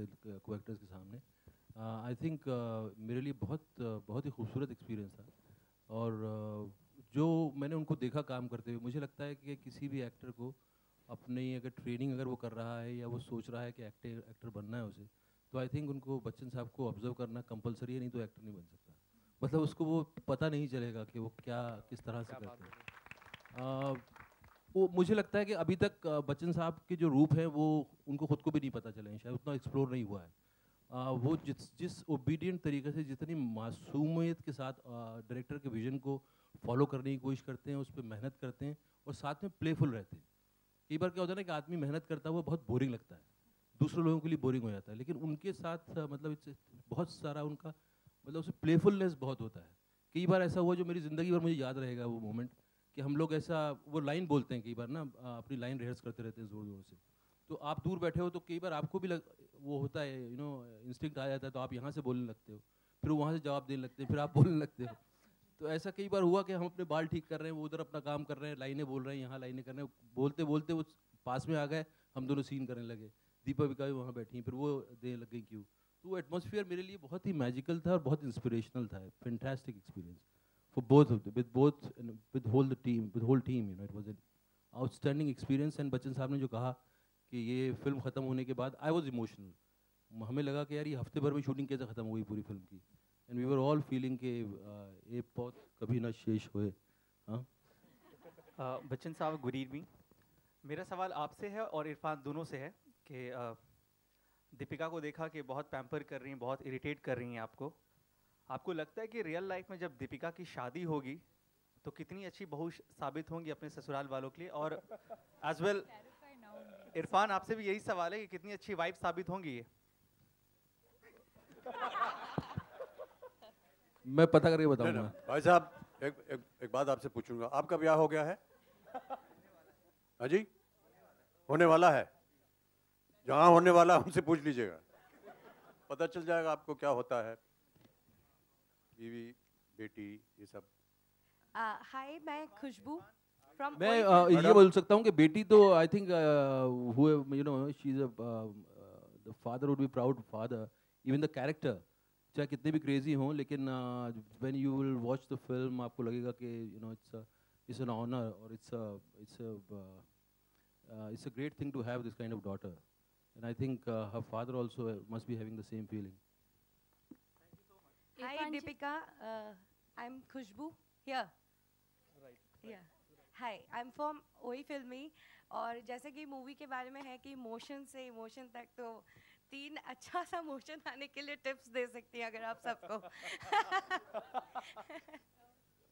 को एक्टर्स के सामने। आई थिंक मेरे लिए बहुत ही खूबसूरत एक्सपीरियंस था। और जो मैंने उनको देखा काम करते हुए, मुझे लगता है कि किसी भी एक्टर को अपनी अगर ट्रेनिंग अगर वो कर रहा है या वो सोच रहा है कि एक्टर एक्टर बनना है उसे, तो आई थिंक उनको बच्चन साहब को ऑब्जर्व करना कंपलसरी है, नहीं तो एक्टर नहीं बन सकता। मतलब उसको वो पता नहीं चलेगा कि वो क्या किस तरह से करते हैं। वो मुझे लगता है कि अभी तक बच्चन साहब के जो रूप हैं वो उनको खुद को भी नहीं पता चले हैं, शायद उतना एक्सप्लोर नहीं हुआ है। वो जिस ओबीडियंट तरीके से, जितनी मासूमियत के साथ डायरेक्टर के विजन को फॉलो करने की कोशिश करते हैं, उस पर मेहनत करते हैं और साथ में प्लेफुल रहते हैं। कई बार क्या होता है ना कि आदमी मेहनत करता है वो बहुत बोरिंग लगता है, दूसरे लोगों के लिए बोरिंग हो जाता है, लेकिन उनके साथ मतलब बहुत सारा उनका मतलब उसमें प्लेफुलनेस बहुत होता है। कई बार ऐसा हुआ जो मेरी ज़िंदगी भर मुझे याद रहेगा वो मोमेंट, कि हम लोग ऐसा वो लाइन बोलते हैं कई बार ना, अपनी लाइन रिहर्स करते रहते हैं ज़ोर ज़ोर से। तो आप दूर बैठे हो तो कई बार आपको भी वो होता है, इंस्टिंक्ट आ जाता है, तो आप यहाँ से बोलने लगते हो, फिर वहाँ से जवाब देने लगते हैं, फिर आप बोलने लगते हो। तो ऐसा कई बार हुआ कि हम अपने बाल ठीक कर रहे हैं, वो उधर अपना काम कर रहे हैं, लाइनें बोल रहे हैं, यहाँ लाइनें कर रहे हैं, बोलते बोलते वो पास में आ गए, हम दोनों सीन करने लगे। दीपिका भी वहाँ बैठी, फिर वो देने लग गई क्यों। तो वो एटमॉस्फेयर मेरे लिए बहुत ही मैजिकल था और बहुत इंस्पिरेशनल था, fantastic experience for both of them, with whole team, it was an outstanding experience। and Bachchan साहब ने जो कहा कि ये फिल्म ख़त्म होने के बाद आई वॉज इमोशनल। हमें लगा कि यार ये हफ्ते भर में शूटिंग कैसे ख़त्म हुई पूरी फिल्म की, and we were all feeling कि ये बहुत कभी ना शेष हुए। हाँ, बच्चन साहब, गुड इवनिंग। मेरा सवाल आपसे है और इरफान दोनों से है कि दीपिका को देखा कि बहुत पैम्पर कर रही हैं, बहुत इरिटेट कर रही हैं आपको। आपको लगता है कि रियल लाइफ में जब दीपिका की शादी होगी तो कितनी अच्छी बहू साबित होंगी अपने ससुराल वालों के लिए? और एज वेल इरफान, आपसे भी यही सवाल है कि कितनी अच्छी वाइफ साबित होंगी ये? मैं पता करके बताऊंगा। भाई साहब, एक बात आपसे पूछूंगा, आपका ब्याह हो गया है? हाँ जी, होने वाला है। जहाँ होने वाला हमसे पूछ लीजिएगा, पता चल जाएगा आपको क्या होता है, बीवी बेटी ये सब। हाय, मैं खुशबू फ्रॉम। मैं ये बोल सकता हूँ कि बेटी तो I think she is the father would be proud father, even the character चाहे कितने भी क्रेजी हों, लेकिन when you will watch the film आपको लगेगा कि इट्स एन ऑनर और it's a great thing to have this kind of daughter, and I think her father also must be having the same feeling. Hi Deepika, I'm Khushbu here. Right. Yeah. Hi, I'm from OI Filmy। और जैसे कि movie के बारे में है कि emotion से emotion तक, तो 3 अच्छा सा मोशन आने के लिए टिप्स दे सकती हैं अगर आप सबको।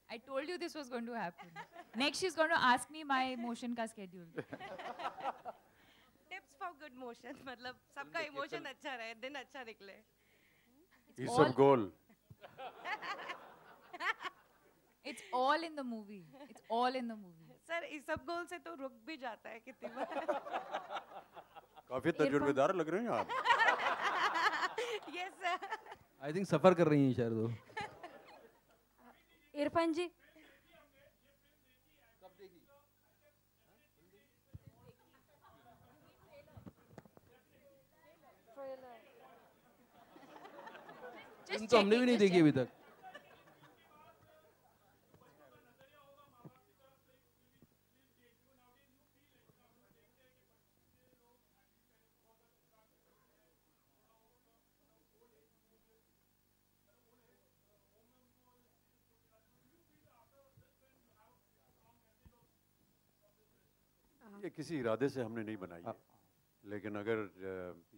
I told you this was going to happen. Next, she's going to ask me my motion ka schedule. Tips for good motion, मतलब सबका इमोशन अच्छा रहे, दिन अच्छा निकले। ये सब गोल। It's all in the movie. It's all in the movie. Sir, इस सब गोल से तो रुक भी जाता है कितनी बार। काफी तजुर्बेदार लग रहे हैं आप। Yes sir. आई थिंक सफ़र कर रही हैं शायद वो। इरफान जी, तो हमने भी नहीं देखी अभी तक। ये किसी इरादे से हमने नहीं बनाई है, लेकिन अगर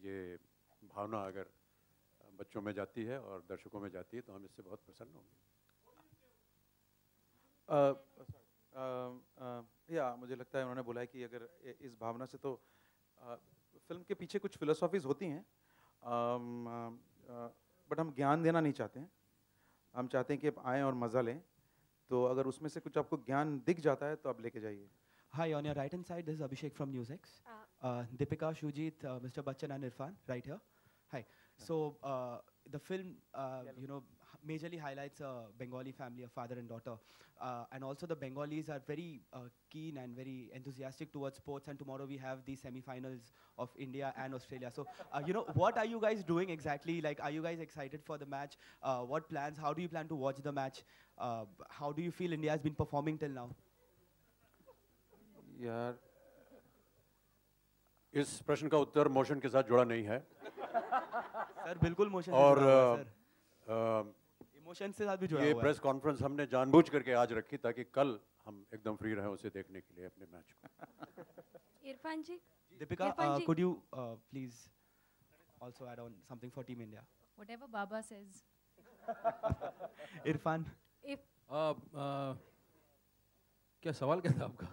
ये भावना अगर बच्चों में जाती है और दर्शकों में जाती है तो हम इससे बहुत प्रसन्न होंगे। या मुझे लगता है उन्होंने बोला है कि अगर इस भावना से, तो फिल्म के पीछे कुछ फिलोसॉफीज होती हैं, बट हम ज्ञान देना नहीं चाहते हैं। हम चाहते हैं कि आप आएँ और मज़ा लें, तो अगर उसमें से कुछ आपको ज्ञान दिख जाता है तो आप लेके जाइए। Hi, on your right hand side, this is Abhishek from NewsX. Deepika, Shujit, Mr. Bachchan and Irfan, right here. Hi. So, the film, majorly highlights a Bengali family, a father and daughter. And also the Bengalis are very keen and very enthusiastic towards sports, and tomorrow we have the semi-finals of India and Australia. So, you know, what are you guys doing exactly? Like, are you guys excited for the match? What plans? How do you plan to watch the match? How do you feel India has been performing till now? यार इस प्रश्न का उत्तर motion के साथ जुड़ा नहीं है sir बिल्कुल मोशन और सर इमोशन से साथ भी जुड़ा ये हुआ है प्रेस कॉन्फ्रेंस हमने जानबूझ करके आज रखी ताकि कल हम एकदम फ्री रहें उसे देखने के लिए अपने मैच को इरफान जी Deepika, Irfan ji. could you please also add on something for Team India? Whatever Baba says. Irfan, if क्या सवाल क्या था आपका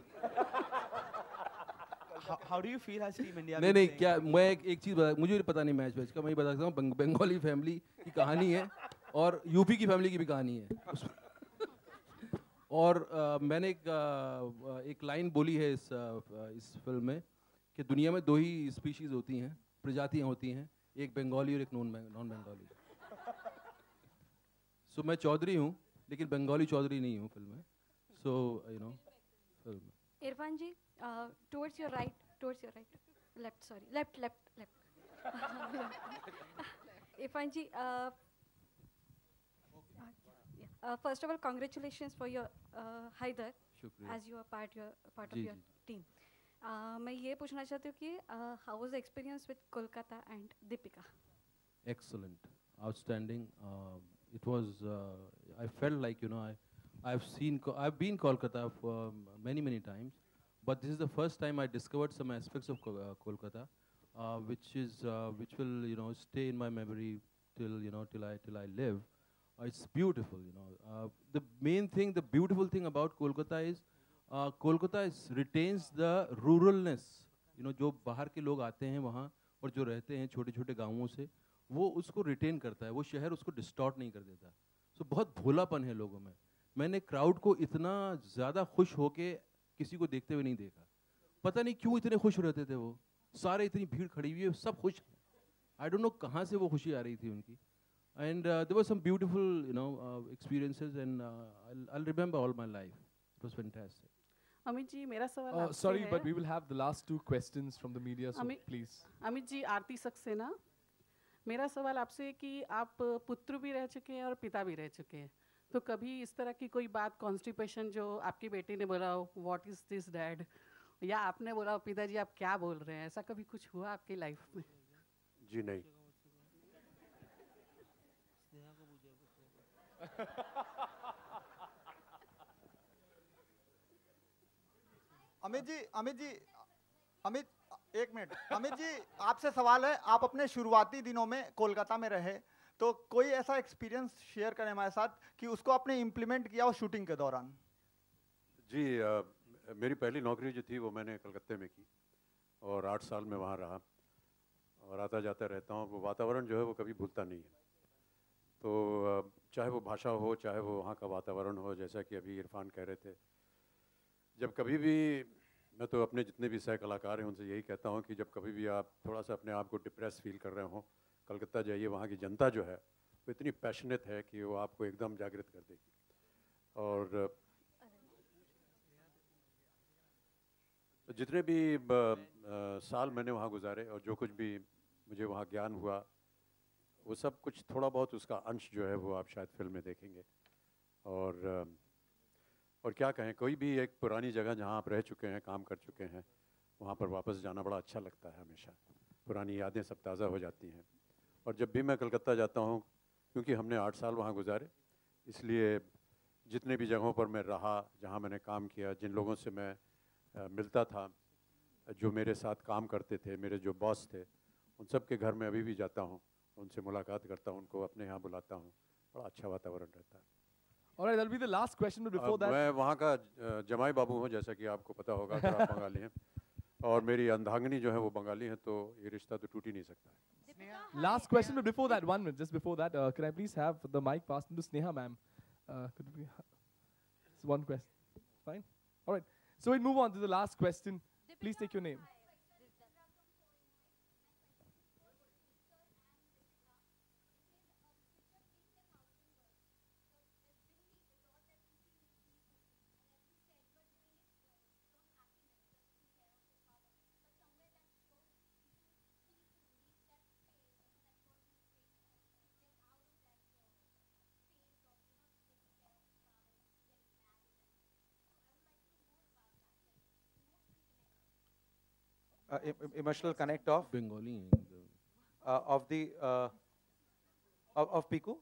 how do you feel as Team India? नहीं been नहीं playing? क्या मैं एक चीज़ बता मुझे पता नहीं मैच वैच का मैं ये बता सकता हूँ बंगाली फैमिली की कहानी है और यूपी की फैमिली की भी कहानी है और मैंने एक लाइन बोली है इस फिल्म में कि दुनिया में दो ही स्पीशीज़ होती हैं प्रजातियाँ होती हैं एक बंगाली और एक नॉन बंगाली सो मैं चौधरी हूँ लेकिन बंगाली चौधरी नहीं हूँ फिल्म में सो यू नो फिल्म में Irfan ji, towards your right, left, sorry, left. Irfan ji, first of all, congratulations for your Haider, शुक्रिया as you are part of जी, your जी। team. मैं ये पूछना चाहती हूँ कि how was the experience with Kolkata and Deepika? Excellent, outstanding. It was. I felt like I've been Kolkata for many times, but this is the first time I discovered some aspects of Kolkata, which will stay in my memory till I live. It's beautiful. The main thing, the beautiful thing about Kolkata is Kolkata retains the ruralness. जो बाहर के लोग आते हैं वहाँ और जो रहते हैं छोटे छोटे गाँवों से वो उसको रिटेन करता है वो शहर उसको डिस्टॉर्ट नहीं कर देता सो बहुत भोलापन है लोगों में मैंने क्राउड को इतना ज़्यादा खुश होके किसी को देखते हुए नहीं देखा पता नहीं क्यों इतने खुश रहते थे वो सारे इतनी भीड़ खड़ी हुई है सब खुश हैं आई डोंट नो कहाँ से वो खुशी आ रही थी उनकी and there were some beautiful experiences and I remember all my life it was fantastic Amit ji मेरा सवाल आपसे Sorry, है but we will have the last two questions from the media, so please. Amit ji आरती सक्सेना मेरा सवाल आपसे है कि आप पुत्र भी रह चुके हैं और पिता भी रह चुके हैं तो कभी इस तरह की कोई बात कॉन्स्टिपेशन जो आपकी बेटी ने बोला हो व्हाट इज दिस डैड या आपने बोला हो पिताजी आप क्या बोल रहे हैं ऐसा कभी कुछ हुआ आपकी लाइफ में जी नहीं अमित एक मिनट अमित जी आपसे सवाल है आप अपने शुरुआती दिनों में कोलकाता में रहे तो कोई ऐसा एक्सपीरियंस शेयर करें हमारे साथ कि उसको आपने इम्प्लीमेंट किया हो शूटिंग के दौरान जी मेरी पहली नौकरी जो थी वो मैंने कलकत्ते में की और 8 साल में वहाँ रहा और आता जाता रहता हूँ वो वातावरण जो है वो कभी भूलता नहीं है तो चाहे वो भाषा हो चाहे वो वहाँ का वातावरण हो जैसा कि अभी इरफान कह रहे थे जब कभी भी मैं तो अपने जितने भी सह कलाकार हैं उनसे यही कहता हूँ कि जब कभी भी आप थोड़ा सा अपने आप को डिप्रेस फील कर रहे हो कलकत्ता जाइए वहाँ की जनता जो है वो इतनी पैशनेट है कि वो आपको एकदम जागृत कर देगी और जितने भी साल मैंने वहाँ गुजारे और जो कुछ भी मुझे वहाँ ज्ञान हुआ वो सब कुछ थोड़ा बहुत उसका अंश जो है वो आप शायद फिल्म में देखेंगे और क्या कहें कोई भी एक पुरानी जगह जहाँ आप रह चुके हैं काम कर चुके हैं वहाँ पर वापस जाना बड़ा अच्छा लगता है हमेशा पुरानी यादें सब ताज़ा हो जाती हैं और जब भी मैं कलकत्ता जाता हूँ क्योंकि हमने 8 साल वहाँ गुजारे इसलिए जितने भी जगहों पर मैं रहा जहाँ मैंने काम किया जिन लोगों से मैं मिलता था जो मेरे साथ काम करते थे मेरे जो बॉस थे उन सब के घर में अभी भी जाता हूँ उनसे मुलाकात करता हूँ उनको अपने यहाँ बुलाता हूँ बड़ा अच्छा वातावरण रहता है All right, that'll be the last question, but before that, मैं वहाँ का जमाई बाबू हूँ जैसा कि आपको पता होगा अगर आप बंगाली हैं और मेरी अंधांगनी जो है वो बंगाली है तो ये रिश्ता तो टूट ही नहीं सकता है last question, but before that, 1 minute, just before that, can I please have the mic passed to Sneha, ma'am? Could we it's one question. Fine. All right. So we move on to the last question. Please take your name. Emotional connect of Bengali of the of Piku.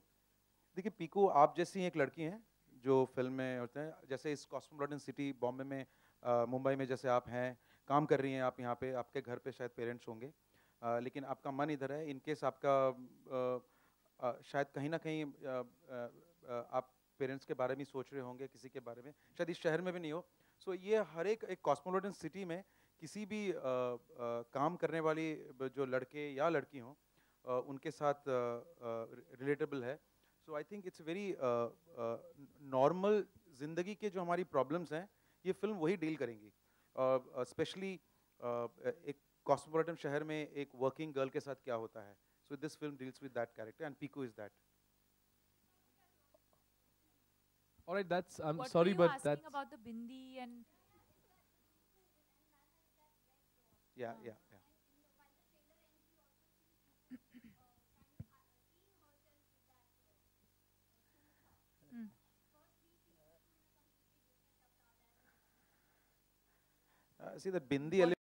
देखिए पीकू आप जैसी एक लड़की हैं जो film में होते हैं, जैसे इस कॉस्मोपॉलिटन सिटी बॉम्बे में, मुंबई में जैसे आप हैं, काम कर रही हैं आप यहाँ पे, आपके घर पे शायद पेरेंट्स होंगे, लेकिन आपका मन इधर है. इन केस आपका शायद कहीं ना कहीं आप पेरेंट्स के बारे में सोच रहे होंगे, किसी के बारे में, शायद इस शहर में भी नहीं हो. सो ये हर एक कॉस्मोपॉलिटन सिटी में किसी भी काम करने वाली जो लड़के या लड़की हों उनके साथ रिलेटेबल है. So I think it's very normal ज़िंदगी के जो हमारी प्रॉब्लम्स हैं ये फिल्म वही डील करेंगी. स्पेशली एक कॉस्मोपॉलिटन शहर में एक वर्किंग गर्ल के साथ क्या होता है. So this film deals with that character and Piku is that. All right, that's. I'm What sorry, were you but asking that's. about the bindi and Yeah, yeah, yeah. See the bindi